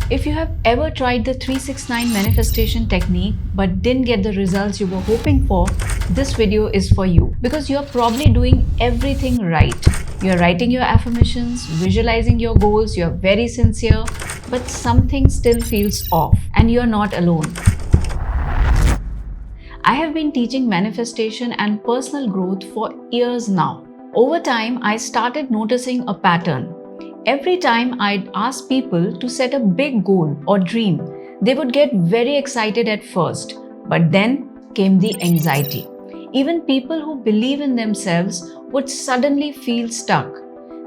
If you have ever tried the 369 manifestation technique but didn't get the results you were hoping for, this video is for you because you're probably doing everything right. You're writing your affirmations, visualizing your goals, you're very sincere, but something still feels off and you're not alone. I have been teaching manifestation and personal growth for years now. Over time, I started noticing a pattern. Every time I'd ask people to set a big goal or dream, they would get very excited at first, but then came the anxiety. Even people who believe in themselves would suddenly feel stuck.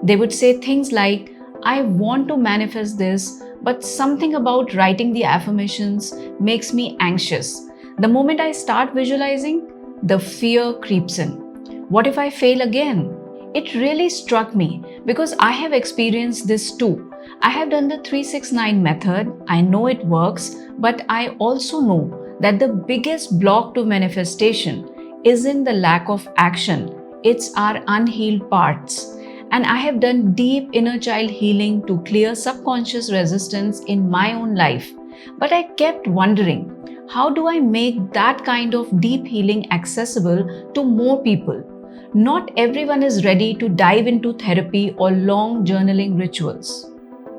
They would say things like, I want to manifest this, but something about writing the affirmations makes me anxious. The moment I start visualizing, the fear creeps in. What if I fail again? It really struck me because I have experienced this too. I have done the 369 method, I know it works, but I also know that the biggest block to manifestation isn't the lack of action, it's our unhealed parts. And I have done deep inner child healing to clear subconscious resistance in my own life. But I kept wondering, how do I make that kind of deep healing accessible to more people? Not everyone is ready to dive into therapy or long journaling rituals.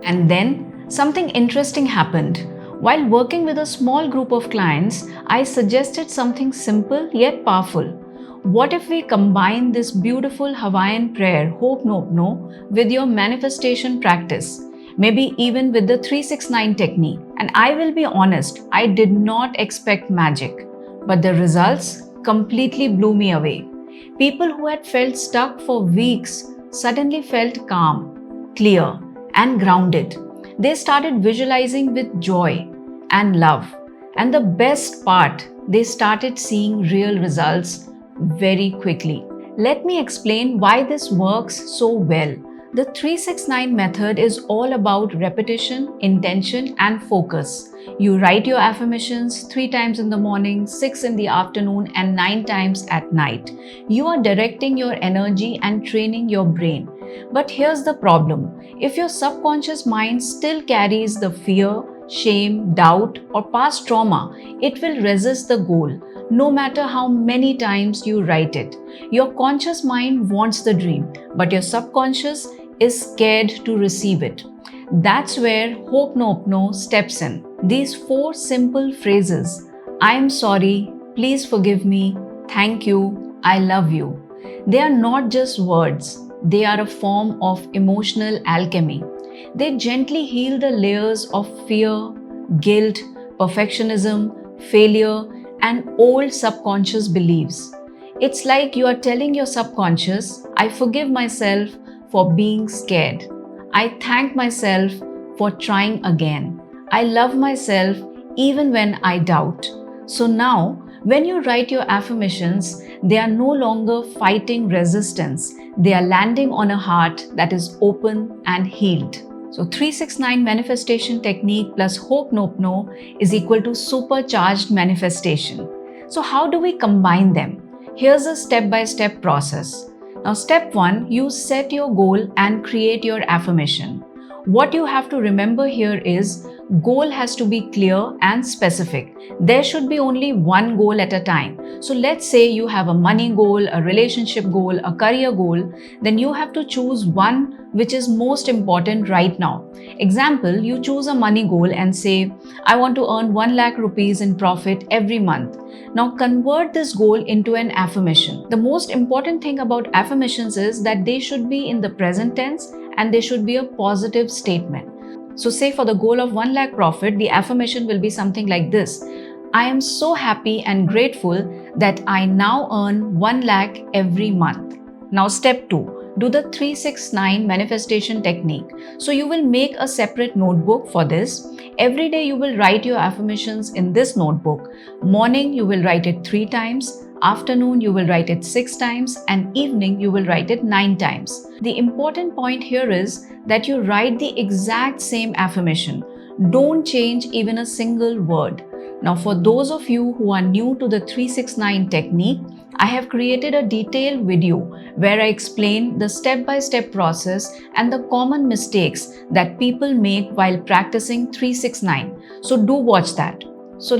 And then something interesting happened. While working with a small group of clients, I suggested something simple yet powerful. What if we combine this beautiful Hawaiian prayer, Hope Nope No, with your manifestation practice? Maybe even with the 369 technique. And I will be honest, I did not expect magic, but the results completely blew me away. People who had felt stuck for weeks suddenly felt calm, clear, and grounded. They started visualizing with joy and love. And the best part, they started seeing real results very quickly. Let me explain why this works so well. The 369 method is all about repetition, intention, and focus. You write your affirmations 3 times in the morning, 6 in the afternoon, and 9 times at night. You are directing your energy and training your brain. But here's the problem. If your subconscious mind still carries the fear, shame, doubt, or past trauma, it will resist the goal, no matter how many times you write it. Your conscious mind wants the dream, but your subconscious is scared to receive it. That's where Hope Nope No steps in. These 4 simple phrases, I am sorry, please forgive me, thank you, I love you. They are not just words, they are a form of emotional alchemy. They gently heal the layers of fear, guilt, perfectionism, failure, and old subconscious beliefs. It's like you are telling your subconscious, I forgive myself for being scared. I thank myself for trying again. I love myself even when I doubt. So now, when you write your affirmations, they are no longer fighting resistance. They are landing on a heart that is open and healed. So 369 manifestation technique plus Hope Nope No is equal to supercharged manifestation. So how do we combine them? Here's a step-by-step process. Now step 1, you set your goal and create your affirmation. What you have to remember here is goal has to be clear and specific. There should be only one goal at a time. So let's say you have a money goal, a relationship goal, a career goal, then you have to choose one which is most important right now. Example, you choose a money goal and say, I want to earn 1 lakh rupees in profit every month. Now convert this goal into an affirmation. The most important thing about affirmations is that they should be in the present tense and they should be a positive statement. So say for the goal of 1 lakh profit, the affirmation will be something like this. I am so happy and grateful that I now earn 1 lakh every month. Now step 2. Do the 369 manifestation technique. So you will make a separate notebook for this. Every day you will write your affirmations in this notebook. Morning you will write it 3 times. Afternoon you will write it 6 times, and evening you will write it 9 times. The important point here is that you write the exact same affirmation. Don't change even a single word. Now for those of you who are new to the 369 technique, I have created a detailed video where I explain the step-by-step process and the common mistakes that people make while practicing 369. So do watch that. So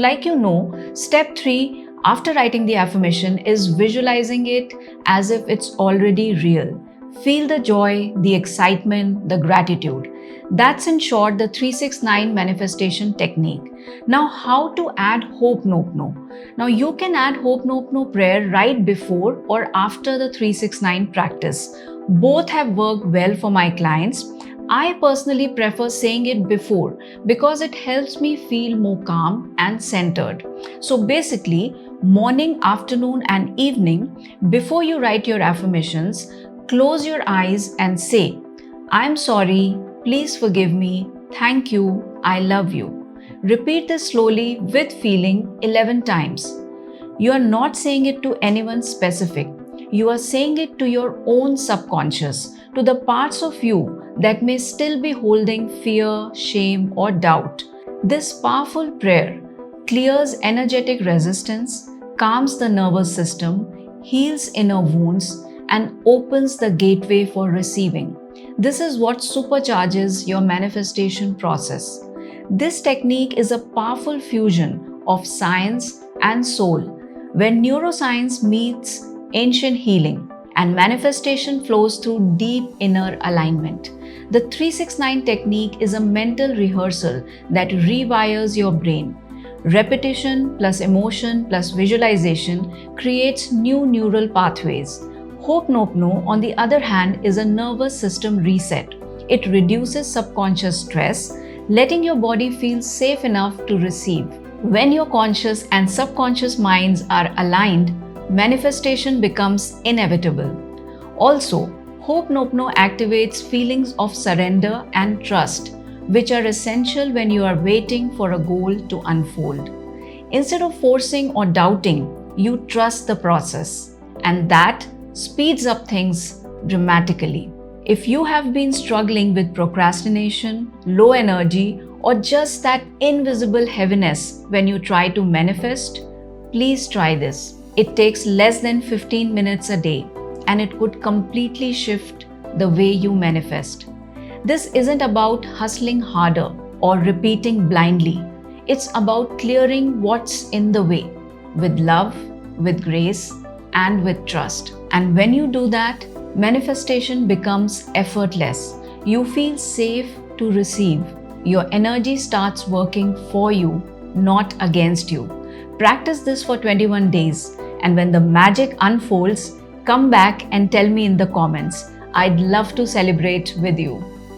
step 3 after writing the affirmation is visualizing it as if it's already real. Feel the joy, the excitement, the gratitude. That's in short the 369 manifestation technique. Now, how to add Hope Nope No? Now, you can add Hope Nope No prayer right before or after the 369 practice. Both have worked well for my clients. I personally prefer saying it before because it helps me feel more calm and centered. So basically, morning, afternoon, and evening, before you write your affirmations, close your eyes and say, I'm sorry, please forgive me, thank you, I love you. Repeat this slowly with feeling 11 times. You are not saying it to anyone specific. You are saying it to your own subconscious, to the parts of you that may still be holding fear, shame, or doubt. This powerful prayer clears energetic resistance, calms the nervous system, heals inner wounds, and opens the gateway for receiving. This is what supercharges your manifestation process. This technique is a powerful fusion of science and soul, where neuroscience meets ancient healing and manifestation flows through deep inner alignment. The 369 technique is a mental rehearsal that rewires your brain. Repetition plus emotion plus visualization creates new neural pathways. Hope Nope No, on the other hand, is a nervous system reset. It reduces subconscious stress, letting your body feel safe enough to receive. When your conscious and subconscious minds are aligned, manifestation becomes inevitable. Also, Hope Nope No activates feelings of surrender and trust, which are essential when you are waiting for a goal to unfold. Instead of forcing or doubting, you trust the process, and that speeds up things dramatically. If you have been struggling with procrastination, low energy, or just that invisible heaviness when you try to manifest, please try this. It takes less than 15 minutes a day, and it could completely shift the way you manifest. This isn't about hustling harder or repeating blindly. It's about clearing what's in the way with love, with grace, and with trust. And when you do that, manifestation becomes effortless. You feel safe to receive. Your energy starts working for you, not against you. Practice this for 21 days, and when the magic unfolds, come back and tell me in the comments. I'd love to celebrate with you.